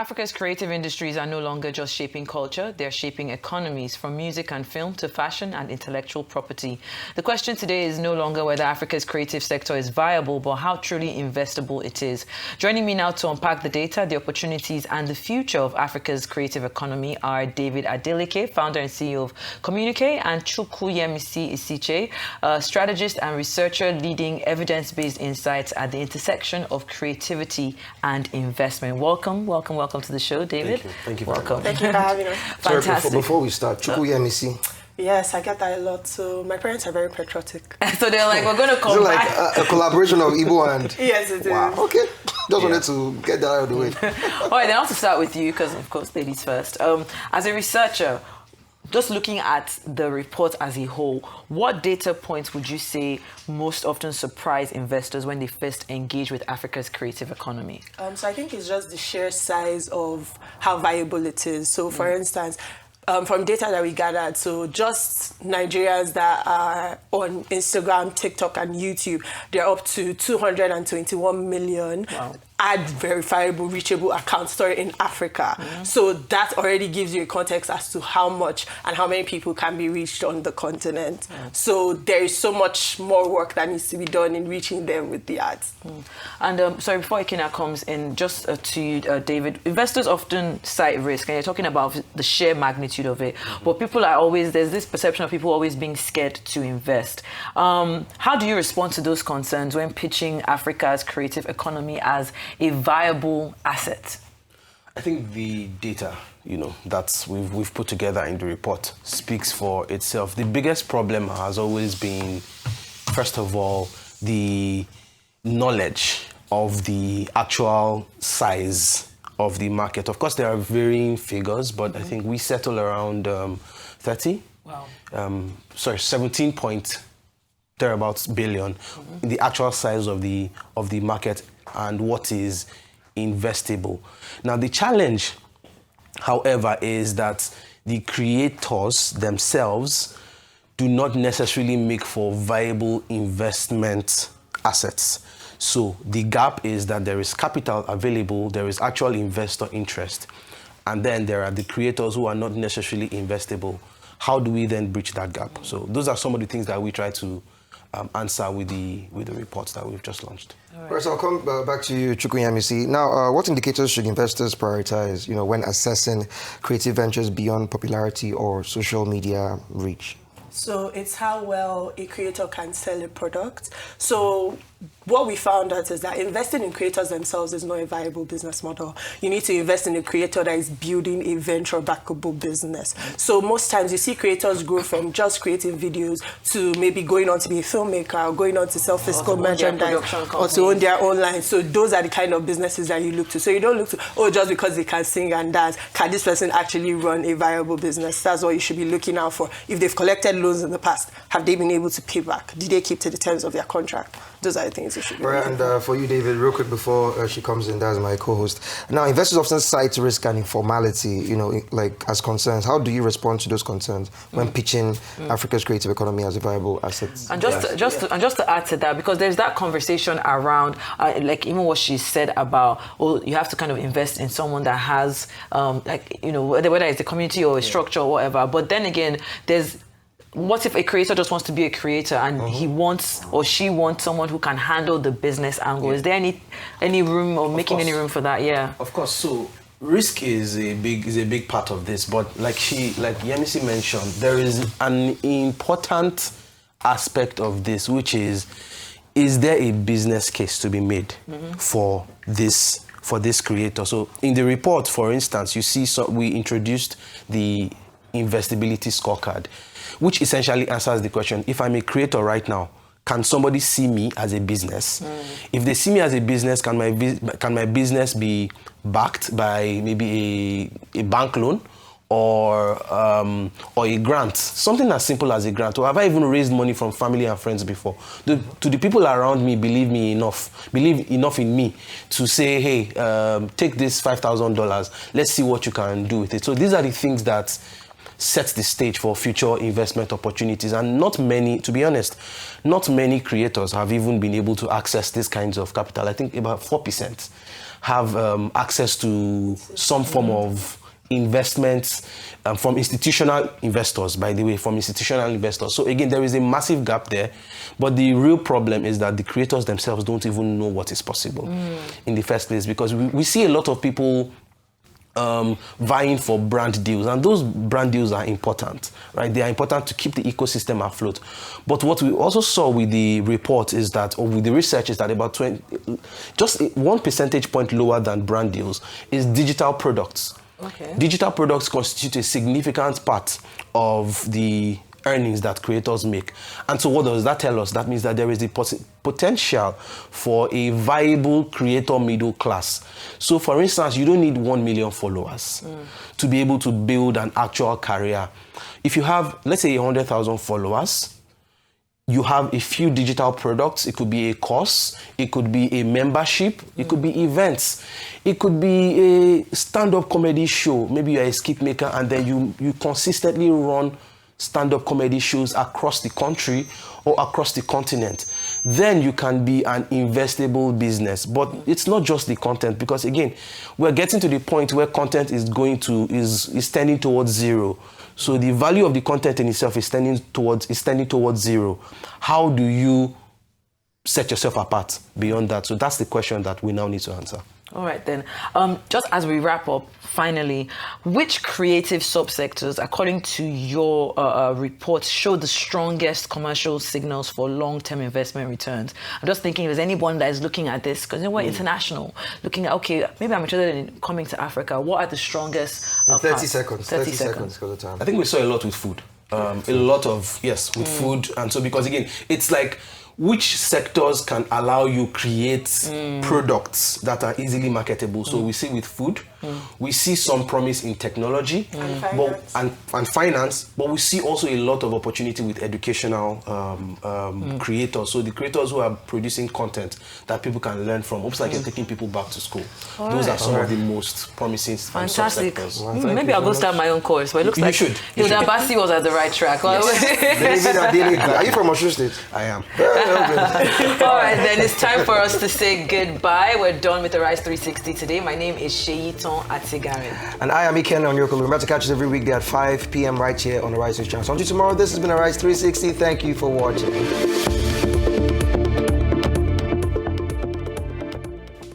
Africa's creative industries are no longer just shaping culture, they're shaping economies, from music and film to fashion and intellectual property. The question today is no longer whether Africa's creative sector is viable, but how truly investable it is. Joining me now to unpack the data, the opportunities and the future of Africa's creative economy are David Adeleke, founder and CEO of Communiqué, and Chukwuyemisi Isichei, a strategist and researcher leading evidence-based insights at the intersection of creativity and investment. Welcome to the show, David. Thank you. Welcome. Thank you for having us. Fantastic. Sorry, before we start, Chukwuyemisi. Yes, I get that a lot. So my parents are very patriotic. So they're like, we're going to come Is it back. like a collaboration of Igbo and... Yes, it is. Wow, okay. Just wanted to get that out of the way. All right, then I'll have to start with you because, of course, ladies first. As a researcher, just looking at the report as a whole, what data points would you say most often surprise investors when they first engage with Africa's creative economy? So I think it's just the sheer size of how viable it is. So for instance, from data that we gathered, so just Nigerians that are on Instagram, TikTok and YouTube, they're up to 221 million. Wow. Ad verifiable, reachable account story in Africa. So that already gives you a context as to how much and how many people can be reached on the continent. So there is so much more work that needs to be done in reaching them with the ads. And sorry, before Ikena comes in, just to you, David, investors often cite risk, and you're talking about the sheer magnitude of it. But people are always, there's this perception of people always being scared to invest. How do you respond to those concerns when pitching Africa's creative economy as a viable asset? I think the data, that we've put together in the report speaks for itself. The biggest problem has always been, first of all, the knowledge of the actual size of the market. Of course, there are varying figures, but I think we settle around 30. Wow. 17 point thereabouts billion in the actual size of the market and what is investable. Now, the challenge, however, is that the creators themselves do not necessarily make for viable investment assets. So the gap is that there is capital available, there is actual investor interest, and then there are the creators who are not necessarily investable. How do we then bridge that gap? So those are some of the things that we try to answer with the reports that we've just launched. All right, so I'll come back to you, Chukwuyemisi. Now, what indicators should investors prioritize, when assessing creative ventures beyond popularity or social media reach? So it's how well a creator can sell a product. So what we found out is that investing in creators themselves is not a viable business model. You need to invest in a creator that is building a venture-backable business. So most times you see creators grow from just creating videos to maybe going on to be a filmmaker or going on to sell physical merchandise or to own their own line. So those are the kind of businesses that you look to. So you don't look to, just because they can sing and dance, can this person actually run a viable business? That's what you should be looking out for. If they've collected loans in the past, have they been able to pay back? Did they keep to the terms of their contract? Those are the things you should be looking for. And for you, David, real quick before she comes in, that's my co-host. Now, investors often cite risk and informality, as concerns. How do you respond to those concerns when pitching Africa's creative economy as a viable asset? And just to add to that, because there's that conversation around, even what she said about, you have to kind of invest in someone that has, whether it's a community or a structure or whatever. But then again, what if a creator just wants to be a creator and he wants or she wants someone who can handle the business angle? Is there any room or making any room for that? Yeah. Of course. So risk is a big part of this, but like Yemisi mentioned, there is an important aspect of this, which is there a business case to be made for this creator? So in the report, for instance, you see we introduced the investability scorecard, which essentially answers the question, if I'm a creator right now, can somebody see me as a business? If they see me as a business, can my business be backed by maybe a bank loan or a grant? Something as simple as a grant. Or have I even raised money from family and friends before? Do the people around me believe enough in me to say, hey, take this $5,000, let's see what you can do with it. So these are the things that sets the stage for future investment opportunities. And not many, to be honest, not many creators have even been able to access these kinds of capital. I think about 4% have access to some form of investments from institutional investors, by the way, from institutional investors. So again, there is a massive gap there, but the real problem is that the creators themselves don't even know what is possible in the first place, because we see a lot of people vying for brand deals, and those brand deals are important, right? They are important to keep the ecosystem afloat. But what we also saw with the report is that, or with the research, is that about just 1 percentage point lower than brand deals is digital products. Okay. Digital products constitute a significant part of the earnings that creators make. And so what does that tell us? That means that there is the potential for a viable creator middle class. So for instance, you don't need 1 million followers to be able to build an actual career. If you have, let's say, 100,000 followers, you have a few digital products. It could be a course, it could be a membership, it could be events, it could be a stand-up comedy show. Maybe you're a skit maker and then you consistently run stand-up comedy shows across the country or across the continent. Then you can be an investable business. But it's not just the content, because again, we're getting to the point where content is tending towards zero. So the value of the content in itself is tending towards zero. How do you set yourself apart beyond that? So that's the question that we now need to answer. All right, then. Just as we wrap up, finally, which creative subsectors, according to your report, show the strongest commercial signals for long-term investment returns? I'm just thinking, if there's anyone that is looking at this, because we're international, looking at, okay, maybe I'm interested in coming to Africa. What are the strongest 30 seconds. 30 seconds. Because of time. I think we saw a lot with food. A lot of, yes, with food. And so, because again, it's like, which sectors can allow you create products that are easily marketable? So we see with food, we see some promise in technology and finance, but we see also a lot of opportunity with educational creators. So the creators who are producing content that people can learn from, almost like you're taking people back to school. Those are some of the most promising Fantastic. subsectors. Maybe I'll go start my own course, but it looks like Hilda Bassi was at the right track. Yes. Are you from Osun State? I am. All right, then it's time for us to say goodbye. We're done with the Rise 360 today. My name is Sheyiton Atigarin. And I am Iken Onyoko. We're about to catch us every weekday at 5 p.m. right here on the Rise 360 channel. So until tomorrow, this has been a Rise 360. Thank you for watching.